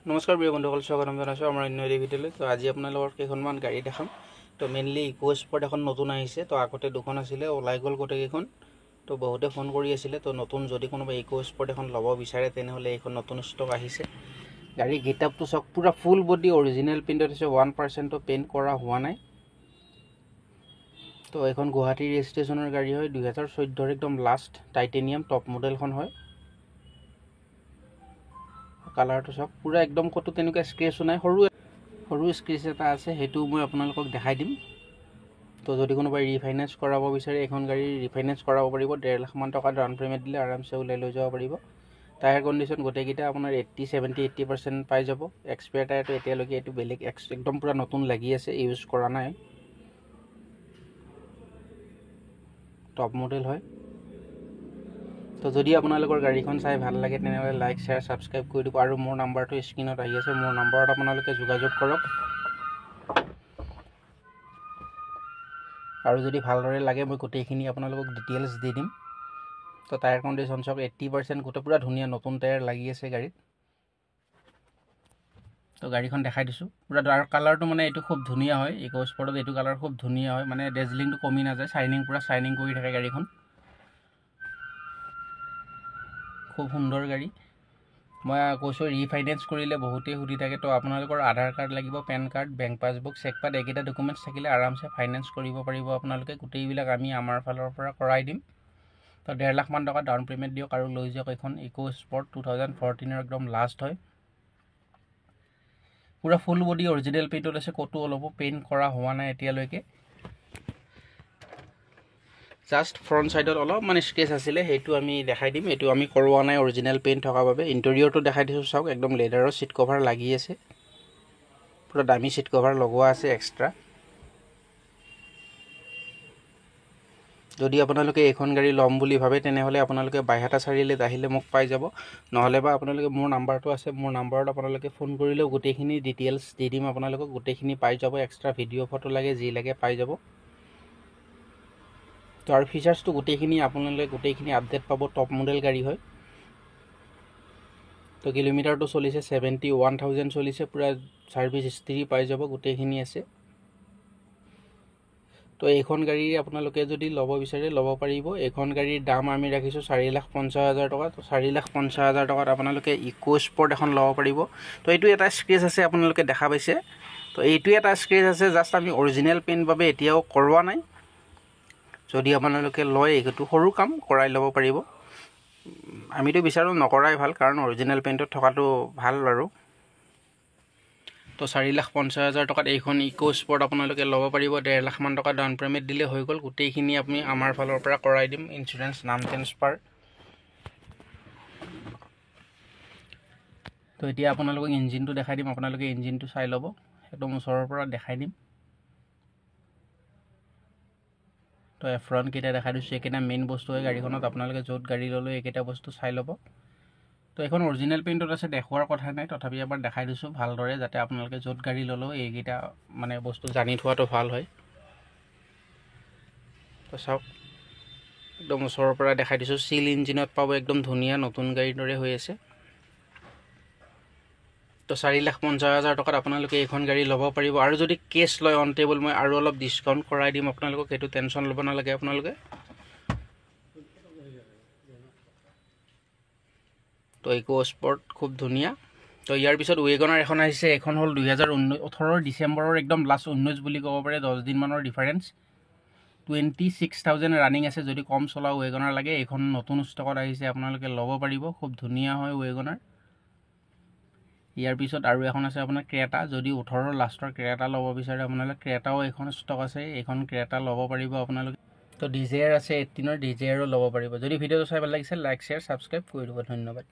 নমস্কাৰ প্ৰিয় বন্ধুসকল, স্বাগতম জনাইছোঁ আমাৰ অন্য এটি ভিডিঅ'লৈ। তো আজি আপোনালোকৰ কেইখনমান গাড়ী দেখাম। তো মেইনলি ইকো স্পৰ্ট এখন নতুন আহিছে। তো আগতে দুখন আছিলে, ওলাই গ'ল গোটেইকেইখন। তো বহুতে ফোন কৰি আছিলে। তো নতুন যদি কোনোবা ইকো স্পৰ্ট এখন ল'ব বিচাৰে তেনেহ'লে এইখন নতুন ষ্টক আহিছে। গাড়ী গেটআপটো চাওক, পূৰা ফুল বডি অৰিজিনেল প্ৰিণ্টত আছে, 1%ও পেইণ্ট কৰা হোৱা নাই। তো এইখন গুৱাহাটী ৰেজিষ্ট্ৰেশ্যনৰ গাড়ী হয়, 2014 একদম লাষ্ট টাইটেনিয়াম টপ মডেলখন হয়। কালাৰটো চাওক, পূৰা একদম ক'তো তেনেকুৱা স্ক্ৰেচো নাই, সৰু স্ক্ৰেচ এটা আছে, সেইটো মই আপোনালোকক দেখাই দিম। তো যদি কোনোবাই ৰিফাইনেন্স কৰাব বিচাৰে এইখন গাড়ী ৰিফাইনেন্স কৰাব পাৰিব। 1.5 লাখ মান টকা ডাউন পে'মেণ্ট দিলে আৰামছে ওলাই লৈ যাব পাৰিব। টায়াৰ কণ্ডিশ্যন গোটেইকেইটা আপোনাৰ 80% পাই যাব। এক্সপায়াৰ টায়াৰটো এতিয়ালৈকে এইটো বেলেগ একদম পূৰা নতুন লাগি আছে, ইউজ কৰা নাই, টপ মডেল হয়। তো যদি আপোনালোকৰ গাড়ীখন চাই ভাল লাগে তেনেহ'লে লাইক, শ্বেয়াৰ, ছাবস্ক্ৰাইব কৰি দিব। আৰু মোৰ নাম্বাৰটো স্ক্ৰীণত আহি আছে, মোৰ নাম্বাৰত আপোনালোকে যোগাযোগ কৰক। আৰু যদি ভালদৰে লাগে মই গোটেইখিনি আপোনালোকক ডিটেইলছ দি দিম। তো টায়াৰ কণ্ডিশ্যন চাওক, 80% গোটেই পূৰা ধুনীয়া নতুন টায়াৰ লাগি আছে গাড়ীত। তো গাড়ীখন দেখাই দিছোঁ পূৰা। আৰু কালাৰটো মানে এইটো খুব ধুনীয়া হয়, ইকো স্পৰ্টত এইটো কালাৰ খুব ধুনীয়া হয়, মানে ডেজলিংটো কমি নাযায়, পূৰা শ্বাইনিং কৰি থাকে গাড়ীখন। খুব সুন্দৰ গাড়ী। মই কৈছোঁ ৰিফাইনেন্স কৰিলে বহুতেই সুধি থাকে। তো আপোনালোকৰ আধাৰ কাৰ্ড লাগিব, PAN card, bank passbook, cheque পাত, এইকেইটা ডকুমেণ্টছ থাকিলে আৰামছে ফাইনেন্স কৰিব পাৰিব আপোনালোকে। গোটেইবিলাক আমি আমাৰ ফালৰ পৰা কৰাই দিম। তো 1.5 লাখ মান টকা ডাউন পে'মেণ্ট দিয়ক আৰু লৈ যাওক এইখন ইকো স্পৰ্ট 2014 একদম লাষ্ট হয়। পূৰা ফুল বডি অৰিজিনেল পেইণ্টত আছে, ক'তো অলপো পেইণ্ট কৰা হোৱা নাই এতিয়ালৈকে। জাষ্ট ফ্ৰণ্ট ছাইডত অলপ মানে স্কেচ আছিলে, সেইটো আমি দেখাই দিম। এইটো আমি কৰোৱা নাই, অৰিজিনেল পেইণ্ট থকাৰ বাবে। ইণ্টেৰিয়ৰটো দেখাই দিছোঁ চাওক, একদম লেডাৰৰ ছিট কভাৰ লাগি আছে, পূৰা দামী ছিট কভাৰ লগোৱা আছে এক্সট্ৰা। যদি আপোনালোকে এইখন গাড়ী ল'ম বুলি ভাবে তেনেহ'লে আপোনালোকে বাইহাটা চাৰিআলিত আহিলে মোক পাই যাব, নহ'লে বা আপোনালোকে মোৰ নাম্বাৰটো আছে, মোৰ নাম্বাৰত আপোনালোকে ফোন কৰিলেও গোটেইখিনি ডিটেইলছ দি দিম আপোনালোকক। গোটেইখিনি পাই যাব, এক্সট্ৰা ভিডিঅ' ফটো লাগে, যি লাগে পাই যাব। তো আৰু ফিচাৰ্ছটো গোটেইখিনি আপোনালোকে গোটেইখিনি আপডেট পাব, টপ মডেল গাড়ী হয়। তো কিলোমিটাৰটো চলিছে 71,000 চলিছে, পূৰা ছাৰ্ভিচ হিষ্ট্ৰী পাই যাব, গোটেইখিনি আছে। তো এইখন গাড়ী আপোনালোকে যদি ল'ব বিচাৰে ল'ব পাৰিব। এইখন গাড়ীৰ দাম আমি ৰাখিছোঁ 4,50,000 টকা। তো 4,50,000 টকাত আপোনালোকে ইকো স্পৰ্ট এখন ল'ব পাৰিব। তো এইটো এটা স্ক্ৰেচ আছে, আপোনালোকে দেখা পাইছে। তো এইটোৱে এটা স্ক্ৰেচ আছে, জাষ্ট আমি অৰিজিনেল পেইণ্ট বাবে এতিয়াও কৰোৱা নাই। যদি আপোনালোকে লয় এইটো সৰু কাম কৰাই ল'ব পাৰিব। আমিতো বিচাৰোঁ নকৰাই ভাল, কাৰণ অৰিজিনেল পেইণ্টত থকাটো ভাল বাৰু। তো 4,50,000 টকাত এইখন ইকো স্পৰ্ট আপোনালোকে ল'ব পাৰিব। 1.5 লাখ মান টকা ডাউন পে'মেণ্ট দিলে হৈ গ'ল। গোটেইখিনি আমি আমাৰ ফালৰ পৰা কৰাই দিম, ইঞ্চুৰেঞ্চ, নাম ট্ৰেন্সফাৰ। তো এতিয়া আপোনালোকক ইঞ্জিনটো দেখাই দিম, আপোনালোকে ইঞ্জিনটো চাই ল'ব, একদম ওচৰৰ পৰা দেখাই দিম। তো ফ্ৰণ্টকেইটা দেখাই দিছোঁ, এইকেইটা মেইন বস্তু হয় গাড়ীখনত। আপোনালোকে য'ত গাড়ী ল'লেও এইকেইটা বস্তু চাই ল'ব। তো এইখন অৰিজিনেল পেইণ্টত আছে, দেখুৱাৰ কথা নাই, তথাপি এবাৰ দেখাই দিছোঁ ভালদৰে, যাতে আপোনালোকে য'ত গাড়ী ল'লেও এইকেইটা মানে বস্তু জানি থোৱাটো ভাল হয়। তো চাওক, একদম ওচৰৰ পৰা দেখাই দিছোঁ, চিল ইঞ্জিনত পাব, একদম ধুনীয়া নতুন গাড়ীৰ দৰে হৈ আছে। তো 4,50,000 টকাত আপোনালোকে এইখন গাড়ী ল'ব পাৰিব। আৰু যদি কেছ লয় অন টেবল, মই আৰু অলপ ডিছকাউণ্ট কৰাই দিম আপোনালোকক, সেইটো টেনশ্যন ল'ব নালাগে আপোনালোকে। তো ইকো স্পৰ্ট খুব ধুনীয়া। তো ইয়াৰ পিছত ৱেগনাৰ এখন আহিছে, এখন হ'ল 2018 ডিচেম্বৰৰ একদম লাষ্ট 19 বুলি ক'ব পাৰে, 10 দিনমানৰ ডিফাৰেঞ্চ। 26,000 ৰানিং আছে। যদি কম চলা ৱেগনাৰ লাগে, এইখন নতুন ষ্টকত আহিছে, আপোনালোকে ল'ব পাৰিব, খুব ধুনীয়া হয় ৱেগনাৰ। ইয়াৰ পিছত আৰু এখন আছে আপোনাৰ ক্ৰেটা। যদি 18 লাষ্টৰ ক্ৰেটা ল'ব বিচাৰে আপোনালোকে, ক্ৰেটাও এখন ষ্টক আছে, এইখন ক্ৰেটা ল'ব পাৰিব আপোনালোকে। তো ডিজায়াৰ আছে 18ৰ, ডিজায়াৰো ল'ব পাৰিব। যদি ভিডিঅ'টো চাই ভাল লাগিছে লাইক, শ্বেয়াৰ, ছাবস্ক্ৰাইব কৰি দিব। ধন্যবাদ।